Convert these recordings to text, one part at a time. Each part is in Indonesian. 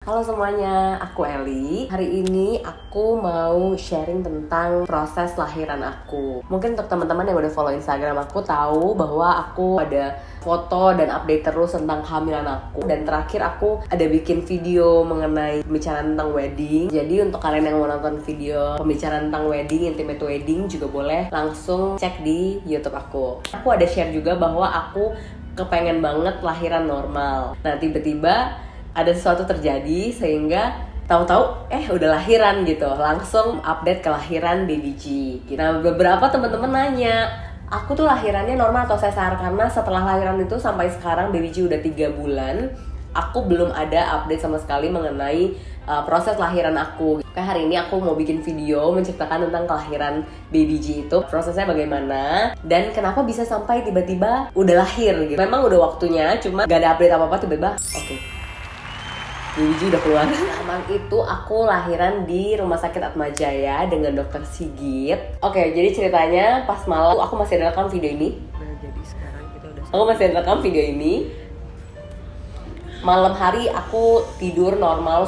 Halo semuanya, aku Eli. Hari ini aku mau sharing tentang proses lahiran aku. Mungkin untuk teman-teman yang udah follow Instagram aku tahu bahwa aku ada foto dan update terus tentang kehamilan aku. Dan terakhir aku ada bikin video mengenai pembicaraan tentang wedding. Jadi untuk kalian yang mau nonton video pembicaraan tentang wedding, intimate wedding juga boleh langsung cek di YouTube aku. Aku ada share juga bahwa aku kepengen banget lahiran normal. Nah tiba-tiba ada sesuatu terjadi sehingga tahu-tahu udah lahiran gitu, langsung update kelahiran baby G. Nah beberapa teman-teman nanya, aku tuh lahirannya normal atau sesar? Karena setelah lahiran itu sampai sekarang baby G udah 3 bulan, aku belum ada update sama sekali mengenai proses lahiran aku. Kayak hari ini aku mau bikin video menceritakan tentang kelahiran baby G itu, prosesnya bagaimana dan kenapa bisa sampai tiba-tiba udah lahir gitu. Memang udah waktunya, cuma gak ada update apa-apa, tiba-tiba oke. Baby G udah keluar. Emang itu aku lahiran di Rumah Sakit Atmajaya dengan Dokter Sigit. Oke, jadi ceritanya pas malam aku masih ada rekam video ini. Nah, jadi sekarang kita udah Aku masih ada rekam video ini. Malam hari aku tidur normal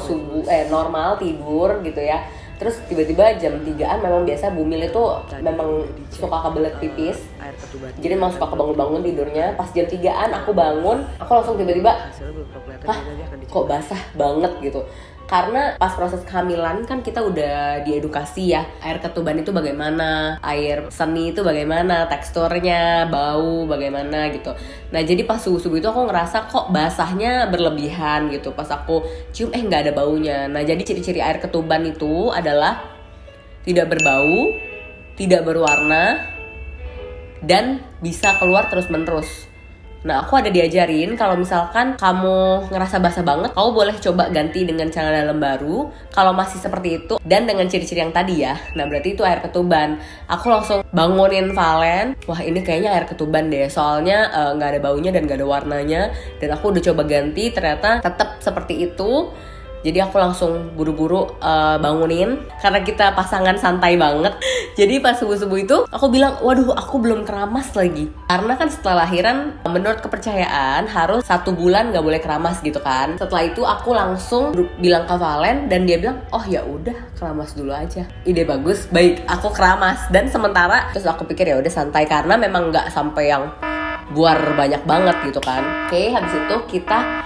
normal tidur gitu ya. Terus tiba-tiba jam 3-an memang biasa Bumil itu memang suka kebelet pipis. Jadi memang suka kebangun-bangun tidurnya. Pas jam 3-an aku bangun, aku langsung tiba-tiba kok basah banget gitu. Karena pas proses kehamilan kan kita udah diedukasi ya, air ketuban itu bagaimana, air seni itu bagaimana, teksturnya, bau bagaimana gitu. Nah jadi pas subuh-subuh itu aku ngerasa kok basahnya berlebihan gitu. Pas aku cium nggak ada baunya. Nah jadi ciri-ciri air ketuban itu adalah tidak berbau, tidak berwarna, dan bisa keluar terus-menerus. Nah aku ada diajarin kalau misalkan kamu ngerasa basah banget, kamu boleh coba ganti dengan celana dalam baru. Kalau masih seperti itu dan dengan ciri-ciri yang tadi ya, nah berarti itu air ketuban. Aku langsung bangunin Valen, wah ini kayaknya air ketuban deh, soalnya nggak ada baunya dan nggak ada warnanya. Dan aku udah coba ganti, ternyata tetap seperti itu. Jadi aku langsung buru-buru bangunin karena kita pasangan santai banget. Jadi pas subuh-subuh itu aku bilang, waduh aku belum keramas lagi. Karena kan setelah lahiran menurut kepercayaan harus 1 bulan gak boleh keramas gitu kan. Setelah itu aku langsung bilang ke Valen dan dia bilang, oh ya udah keramas dulu aja. Ide bagus, baik aku keramas. Dan sementara terus aku pikir ya udah santai karena memang gak sampai yang buar banyak banget gitu kan. Oke, habis itu kita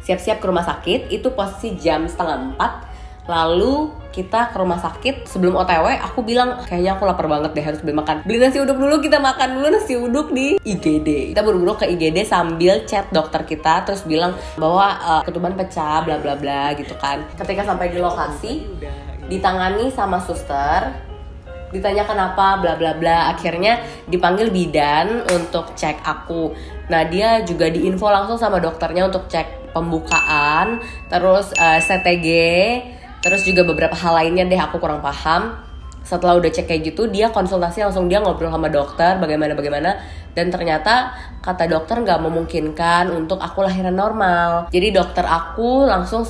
siap-siap ke rumah sakit. Itu posisi jam 3:30. Lalu kita ke rumah sakit. Sebelum OTW aku bilang kayaknya aku lapar banget deh, harus beli makan. Beli nasi uduk dulu, kita makan dulu nasi uduk di IGD. Kita buru-buru ke IGD sambil chat dokter kita, terus bilang bahwa ketuban pecah bla bla bla gitu kan. Ketika sampai di lokasi ditangani sama suster, ditanya kenapa bla bla bla, akhirnya dipanggil bidan untuk cek aku. Nah dia juga diinfo langsung sama dokternya untuk cek pembukaan, terus CTG, terus juga beberapa hal lainnya deh aku kurang paham. Setelah udah cek kayak gitu, dia konsultasi langsung, dia ngobrol sama dokter bagaimana. Dan ternyata kata dokter nggak memungkinkan untuk aku lahiran normal. Jadi dokter aku langsung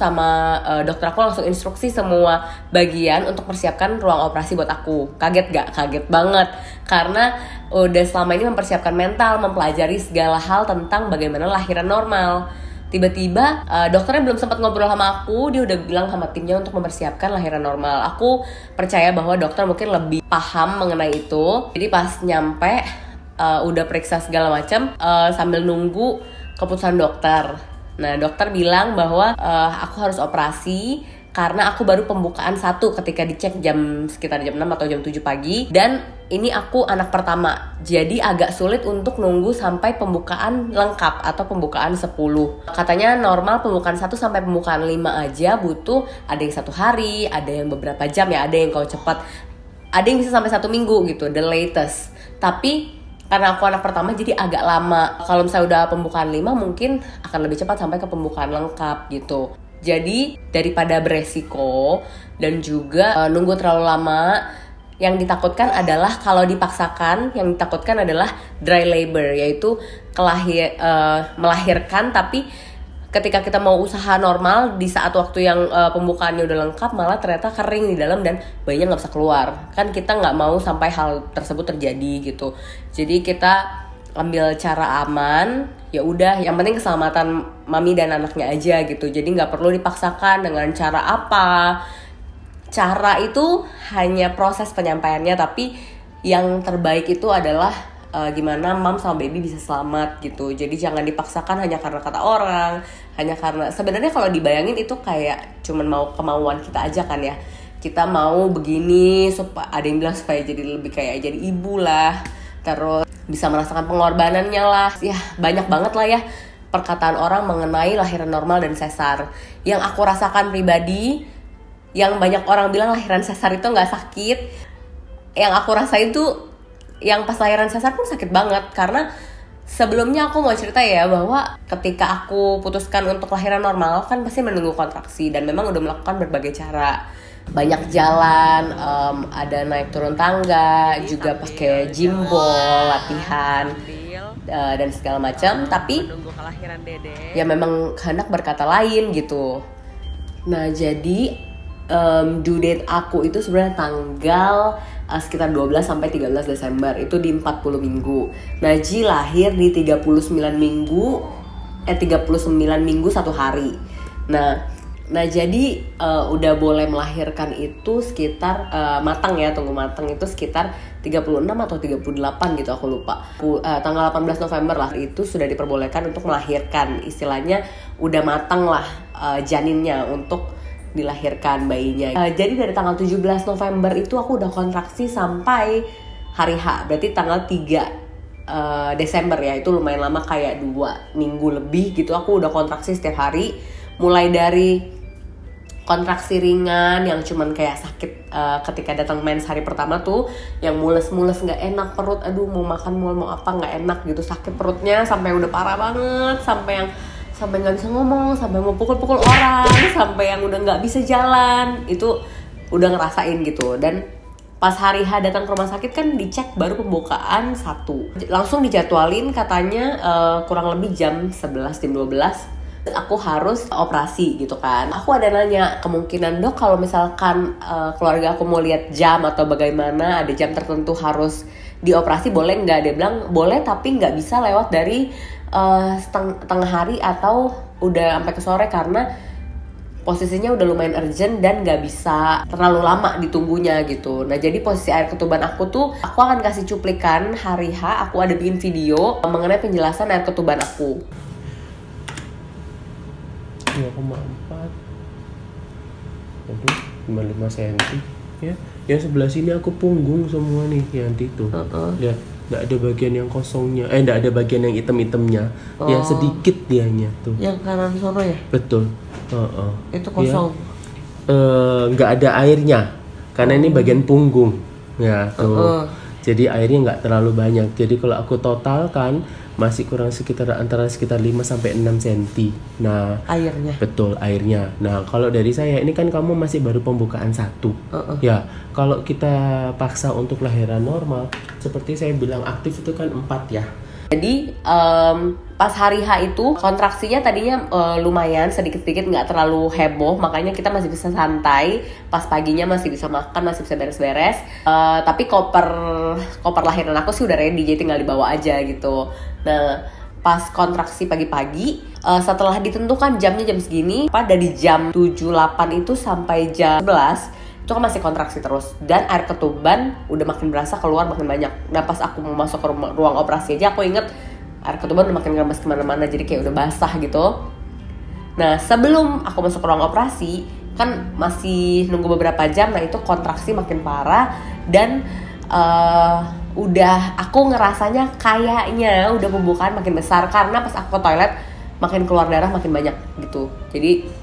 instruksi semua bagian untuk persiapkan ruang operasi buat aku. Kaget gak? Kaget banget. Karena udah selama ini mempersiapkan mental, mempelajari segala hal tentang bagaimana lahiran normal. Tiba-tiba dokternya belum sempat ngobrol sama aku, dia udah bilang sama timnya untuk mempersiapkan lahiran normal. Aku percaya bahwa dokter mungkin lebih paham mengenai itu. Jadi pas nyampe udah periksa segala macam, sambil nunggu keputusan dokter. Nah dokter bilang bahwa aku harus operasi karena aku baru pembukaan 1 ketika dicek sekitar jam 6 atau jam 7 pagi. Dan ini aku anak pertama, jadi agak sulit untuk nunggu sampai pembukaan lengkap atau pembukaan 10. Katanya normal pembukaan 1 sampai pembukaan 5 aja butuh, ada yang 1 hari, ada yang beberapa jam ya, ada yang kalau cepat, ada yang bisa sampai 1 minggu gitu, the latest. Tapi karena aku anak pertama jadi agak lama. Kalau misalnya udah pembukaan 5 mungkin akan lebih cepat sampai ke pembukaan lengkap gitu. Jadi daripada beresiko dan juga nunggu terlalu lama, yang ditakutkan adalah kalau dipaksakan, yang ditakutkan adalah dry labor, yaitu melahirkan tapi ketika kita mau usaha normal di saat waktu yang pembukaannya udah lengkap malah ternyata kering di dalam dan bayinya nggak bisa keluar. Kan kita nggak mau sampai hal tersebut terjadi gitu. Jadi kita ambil cara aman, ya udah yang penting keselamatan mami dan anaknya aja gitu. Jadi nggak perlu dipaksakan dengan cara apa. Cara itu hanya proses penyampaiannya, tapi yang terbaik itu adalah gimana mam sama baby bisa selamat gitu. Jadi jangan dipaksakan hanya karena kata orang, hanya karena sebenarnya kalau dibayangin itu kayak cuman mau kemauan kita aja kan ya. Kita mau begini supaya ada yang bilang supaya jadi lebih kayak jadi ibu lah, terus bisa merasakan pengorbanannya lah. Ya banyak banget lah ya perkataan orang mengenai lahiran normal dan sesar. Yang aku rasakan pribadi, yang banyak orang bilang lahiran sesar itu nggak sakit, yang aku rasain tuh yang pas lahiran sesar pun sakit banget. Karena sebelumnya aku mau cerita ya bahwa ketika aku putuskan untuk lahiran normal kan pasti menunggu kontraksi, dan memang udah melakukan berbagai cara, banyak jalan, ada naik turun tangga, juga pakai gym ball, latihan dan segala macam. Tapi ya memang kehendak berkata lain gitu. Nah jadi due date aku itu sebenarnya tanggal sekitar 12 sampai 13 Desember, itu di 40 minggu. Najih lahir di 39 minggu 1 hari. Nah jadi udah boleh melahirkan itu sekitar matang ya, tunggu matang itu sekitar 36 atau 38 gitu, aku lupa. Tanggal 18 November lah itu sudah diperbolehkan untuk melahirkan, istilahnya udah matang lah janinnya untuk dilahirkan bayinya. Jadi dari tanggal 17 November itu aku udah kontraksi sampai hari H, berarti tanggal 3 Desember ya. Itu lumayan lama, kayak 2 minggu lebih gitu aku udah kontraksi setiap hari. Mulai dari kontraksi ringan yang cuman kayak sakit ketika datang mens hari pertama tuh, yang mules-mules gak enak perut, aduh mau makan mau apa gak enak gitu, sakit perutnya sampai udah parah banget, sampai nggak bisa ngomong, sampai mau pukul-pukul orang, sampai yang udah nggak bisa jalan, itu udah ngerasain gitu. Dan pas hari H datang ke rumah sakit kan dicek baru pembukaan 1, langsung dijadwalin katanya kurang lebih jam 11 jam 12 aku harus operasi gitu kan. Aku ada nanya, kemungkinan dok kalau misalkan keluarga aku mau lihat jam atau bagaimana, ada jam tertentu harus dioperasi boleh nggak? Dia bilang boleh, tapi nggak bisa lewat dari tengah hari atau udah sampai ke sore, karena posisinya udah lumayan urgent dan gak bisa terlalu lama ditunggunya gitu. Nah jadi posisi air ketuban aku tuh, aku akan kasih cuplikan hari H, aku ada bikin video mengenai penjelasan air ketuban aku. 2,4 aduh 55 cm ya. Yang sebelah sini aku punggung semua nih yang itu. Ya nggak ada bagian yang kosongnya, nggak ada bagian yang hitam-hitamnya, ya sedikit dianya tuh. Yang kanan sono ya? Betul. Itu kosong. Nggak ada airnya, karena ini bagian punggung, ya tuh. Jadi airnya nggak terlalu banyak. Jadi kalau aku totalkan masih kurang antara sekitar 5 sampai 6 cm. Nah, airnya. Betul, airnya. Nah, kalau dari saya ini kan kamu masih baru pembukaan 1. Ya, kalau kita paksa untuk lahiran normal, seperti saya bilang aktif itu kan 4 ya. Jadi pas hari H itu kontraksinya tadinya lumayan sedikit-sedikit, nggak terlalu heboh, makanya kita masih bisa santai. Pas paginya masih bisa makan, masih bisa beres-beres. Tapi koper lahiran aku sih udah ready, jadi tinggal dibawa aja gitu. Nah pas kontraksi pagi-pagi, setelah ditentukan jamnya jam segini, dari jam 7-8 itu sampai jam 11 itu kan masih kontraksi terus, dan air ketuban udah makin berasa keluar makin banyak. Nah pas aku mau masuk ke ruang operasi aja, aku inget air ketuban udah makin ngeres kemana-mana, jadi kayak udah basah gitu. Nah sebelum aku masuk ke ruang operasi kan masih nunggu beberapa jam, nah itu kontraksi makin parah, dan udah aku ngerasanya kayaknya udah pembukaan makin besar, karena pas aku ke toilet makin keluar darah makin banyak gitu. Jadi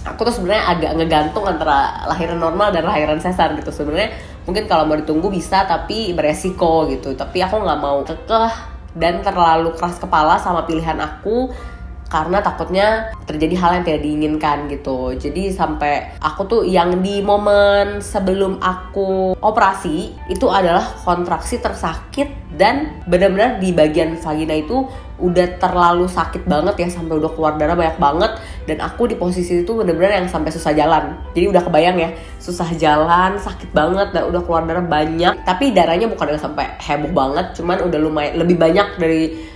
aku tuh sebenarnya agak ngegantung antara lahiran normal dan lahiran sesar gitu. Sebenarnya mungkin kalau mau ditunggu bisa, tapi beresiko gitu. Tapi aku nggak mau kekeh dan terlalu keras kepala sama pilihan aku, karena takutnya terjadi hal yang tidak diinginkan gitu. Jadi sampai aku tuh yang di momen sebelum aku operasi itu adalah kontraksi tersakit, dan benar-benar di bagian vagina itu udah terlalu sakit banget ya, sampai udah keluar darah banyak banget. Dan aku di posisi itu benar-benar yang sampai susah jalan. Jadi udah kebayang ya, susah jalan, sakit banget, dan udah keluar darah banyak. Tapi darahnya bukan yang sampai heboh banget, cuman udah lumayan lebih banyak dari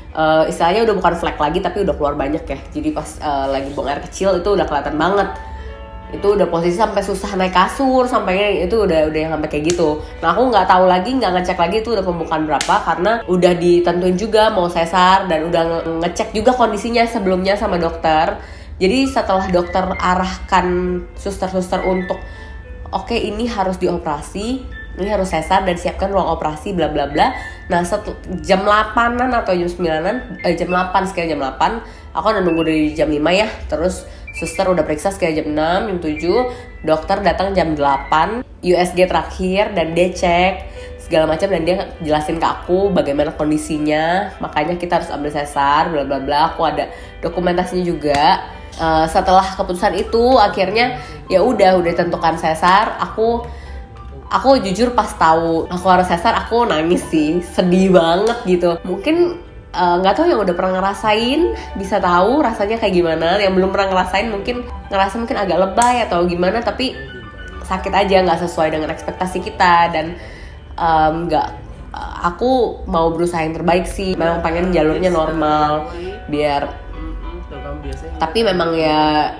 istilahnya udah bukan flek lagi tapi udah keluar banyak ya. Jadi pas lagi buang air kecil itu udah kelihatan banget. Itu udah posisi sampai susah naik kasur, sampainya itu udah yang sampai kayak gitu. Nah aku nggak tahu lagi, nggak ngecek lagi itu udah pembukaan berapa karena udah ditentuin juga mau sesar dan udah ngecek juga kondisinya sebelumnya sama dokter. Jadi setelah dokter arahkan suster-suster untuk oke, ini harus dioperasi, ini harus sesar dan siapkan ruang operasi bla bla bla. Nah jam 8-an atau jam 9-an, jam 8 sekitar jam 8, aku udah nunggu dari jam 5 ya. Terus suster udah periksa sekitar jam 6, jam 7, dokter datang jam 8, USG terakhir dan dia cek segala macam dan dia jelasin ke aku bagaimana kondisinya. Makanya kita harus ambil sesar bla bla bla. Aku ada dokumentasinya juga. Setelah keputusan itu akhirnya ya udah tentukan sesar. Aku jujur pas tahu aku harus sesar aku nangis sih, sedih banget gitu. Mungkin nggak tahu yang udah pernah ngerasain bisa tahu rasanya kayak gimana. Yang belum pernah ngerasain mungkin ngerasa agak lebay atau gimana, tapi sakit aja, nggak sesuai dengan ekspektasi kita. Dan aku mau berusaha yang terbaik sih. Memang pengen jalurnya normal biar. Tapi memang ya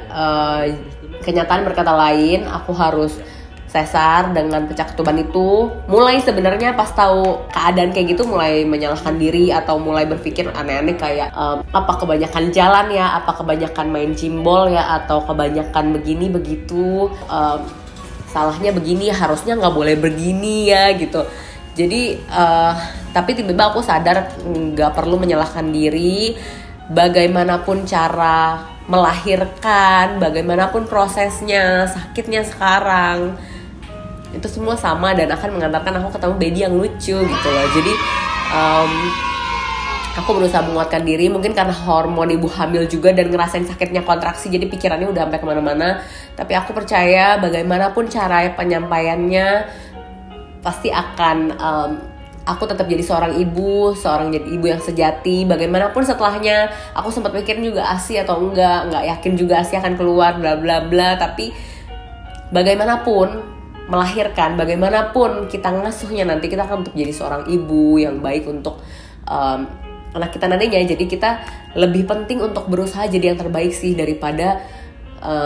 kenyataan berkata lain, aku harus sesar dengan pecah ketuban itu. Mulai sebenarnya pas tahu keadaan kayak gitu mulai menyalahkan diri atau mulai berpikir aneh-aneh kayak apa kebanyakan jalan ya, apa kebanyakan main jimbol ya, atau kebanyakan begini begitu, salahnya begini, harusnya nggak boleh begini ya gitu. Jadi tapi tiba-tiba aku sadar nggak perlu menyalahkan diri. Bagaimanapun cara melahirkan, bagaimanapun prosesnya, sakitnya sekarang, itu semua sama dan akan mengantarkan aku ketemu baby yang lucu gitu loh. Jadi aku berusaha menguatkan diri, mungkin karena hormon ibu hamil juga dan ngerasain sakitnya kontraksi, jadi pikirannya udah sampai kemana-mana. Tapi aku percaya bagaimanapun cara penyampaiannya pasti akan aku tetap jadi seorang ibu yang sejati. Bagaimanapun setelahnya, aku sempat mikirin juga ASI atau nggak yakin juga ASI akan keluar bla bla bla. Tapi bagaimanapun melahirkan, bagaimanapun kita ngasuhnya nanti, kita akan tetap jadi seorang ibu yang baik untuk anak kita nantinya. Jadi kita lebih penting untuk berusaha jadi yang terbaik sih daripada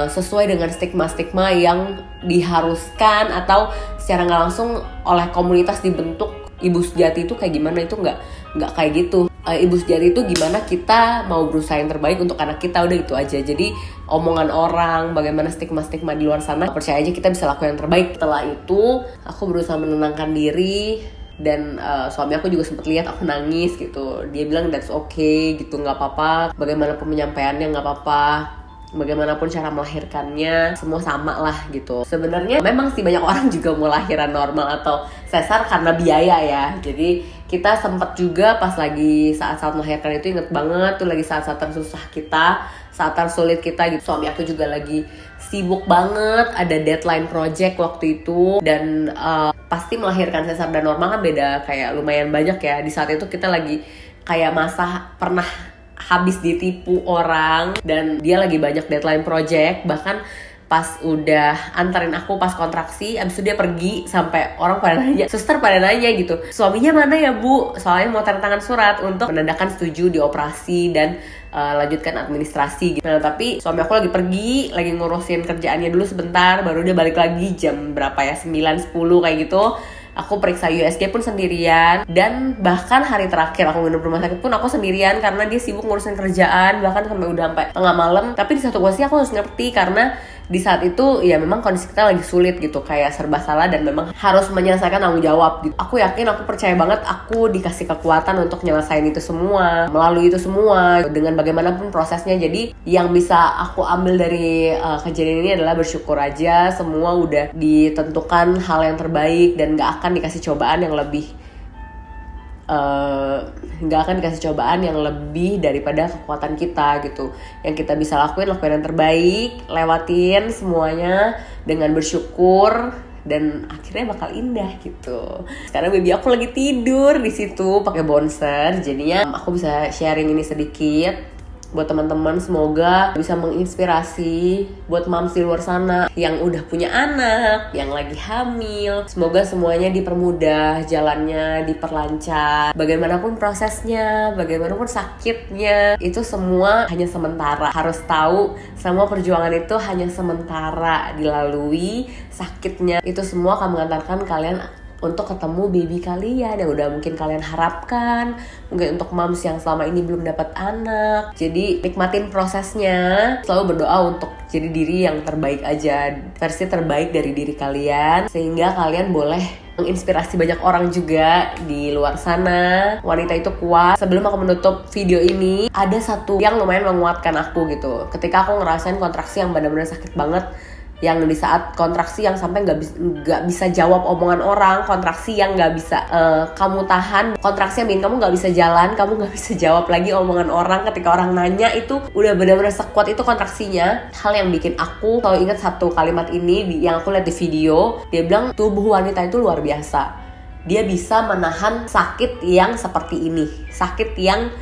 sesuai dengan stigma-stigma yang diharuskan atau secara nggak langsung oleh komunitas dibentuk. Ibu sejati itu kayak gimana, itu nggak kayak gitu. Ibu sejati itu gimana kita mau berusaha yang terbaik untuk anak kita, udah itu aja. Jadi omongan orang, bagaimana stigma-stigma di luar sana, percaya aja kita bisa lakukan yang terbaik. Setelah itu aku berusaha menenangkan diri dan suami aku juga sempat lihat aku nangis gitu. Dia bilang that's okay gitu, nggak apa-apa. Bagaimanapun penyampaiannya nggak apa-apa. Bagaimanapun cara melahirkannya semua sama lah gitu. Sebenarnya memang sih banyak orang juga mau lahiran normal atau sesar karena biaya ya. Jadi kita sempat juga pas lagi saat-saat melahirkan itu, inget banget tuh lagi saat-saat tersusah kita, saat tersulit kita gitu. Suami aku juga lagi sibuk banget, ada deadline project waktu itu. Dan pasti melahirkan sesar dan normal kan beda kayak lumayan banyak ya. Di saat itu kita lagi kayak masa pernah habis ditipu orang dan dia lagi banyak deadline project. Bahkan pas udah anterin aku pas kontraksi, abis itu dia pergi sampai orang pada nanya, suster pada nanya gitu, suaminya mana ya bu, soalnya mau tanda tangan surat untuk menandakan setuju dioperasi dan lanjutkan administrasi gitu. Nah tapi suami aku lagi pergi, lagi ngurusin kerjaannya dulu sebentar, baru dia balik lagi jam berapa ya, 9-10 kayak gitu. Aku periksa USG pun sendirian. Dan bahkan hari terakhir aku nginep rumah sakit pun aku sendirian karena dia sibuk ngurusin kerjaan, bahkan sampai udah sampai tengah malam. Tapi di satu posisi aku harus ngerti karena di saat itu ya memang kondisi kita lagi sulit gitu, kayak serba salah dan memang harus menyelesaikan tanggung jawab gitu. Aku yakin, aku percaya banget aku dikasih kekuatan untuk nyelesain itu semua, melalui itu semua dengan bagaimanapun prosesnya. Jadi yang bisa aku ambil dari kejadian ini adalah bersyukur aja, semua udah ditentukan hal yang terbaik dan gak akan dikasih cobaan yang lebih daripada kekuatan kita gitu. Yang kita bisa lakuin yang terbaik, lewatin semuanya dengan bersyukur dan akhirnya bakal indah gitu. Sekarang baby aku lagi tidur di situ pakai bonser, jadinya aku bisa sharing ini sedikit. buat teman-teman, semoga bisa menginspirasi buat moms di luar sana yang udah punya anak, yang lagi hamil. Semoga semuanya dipermudah jalannya, diperlancar. Bagaimanapun prosesnya, bagaimanapun sakitnya, itu semua hanya sementara. Harus tahu semua perjuangan itu hanya sementara dilalui. Sakitnya itu semua akan mengantarkan kalian untuk ketemu baby kalian yang udah mungkin kalian harapkan. Mungkin untuk moms yang selama ini belum dapat anak. Jadi nikmatin prosesnya. Selalu berdoa untuk jadi diri yang terbaik aja, versi terbaik dari diri kalian, sehingga kalian boleh menginspirasi banyak orang juga di luar sana. Wanita itu kuat. Sebelum aku menutup video ini, ada satu yang lumayan menguatkan aku gitu. Ketika aku ngerasain kontraksi yang benar-benar sakit banget, yang di saat kontraksi yang sampai nggak bisa jawab omongan orang, kontraksi yang nggak bisa kamu tahan, kontraksi yang bikin kamu nggak bisa jalan, kamu nggak bisa jawab lagi omongan orang ketika orang nanya, itu udah benar-benar sekuat itu kontraksinya. Hal yang bikin aku selalu ingat satu kalimat ini yang aku lihat di video. Dia bilang tubuh wanita itu luar biasa, dia bisa menahan sakit yang seperti ini, sakit yang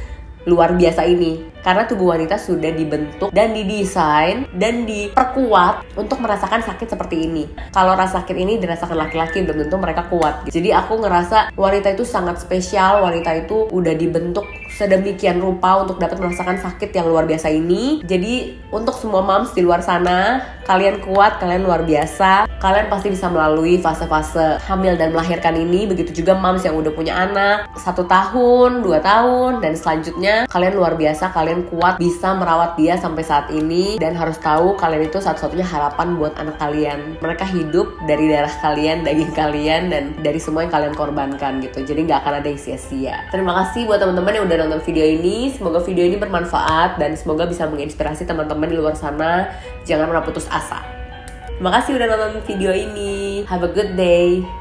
luar biasa ini, karena tubuh wanita sudah dibentuk dan didesain dan diperkuat untuk merasakan sakit seperti ini. Kalau rasa sakit ini dirasakan laki-laki, belum tentu mereka kuat. Jadi aku ngerasa wanita itu sangat spesial, wanita itu udah dibentuk sedemikian rupa untuk dapat merasakan sakit yang luar biasa ini. Jadi untuk semua moms di luar sana, kalian kuat, kalian luar biasa. Kalian pasti bisa melalui fase-fase hamil dan melahirkan ini. Begitu juga moms yang udah punya anak 1 tahun, 2 tahun, dan selanjutnya. Kalian luar biasa, kalian kuat, bisa merawat dia sampai saat ini. Dan harus tahu kalian itu satu-satunya harapan buat anak kalian. Mereka hidup dari darah kalian, daging kalian, dan dari semua yang kalian korbankan gitu. Jadi gak akan ada yang sia-sia. Terima kasih buat teman-teman yang udah nonton video ini. Semoga video ini bermanfaat dan semoga bisa menginspirasi teman-teman di luar sana. Jangan pernah putus asa. Terima kasih udah nonton video ini. Have a good day.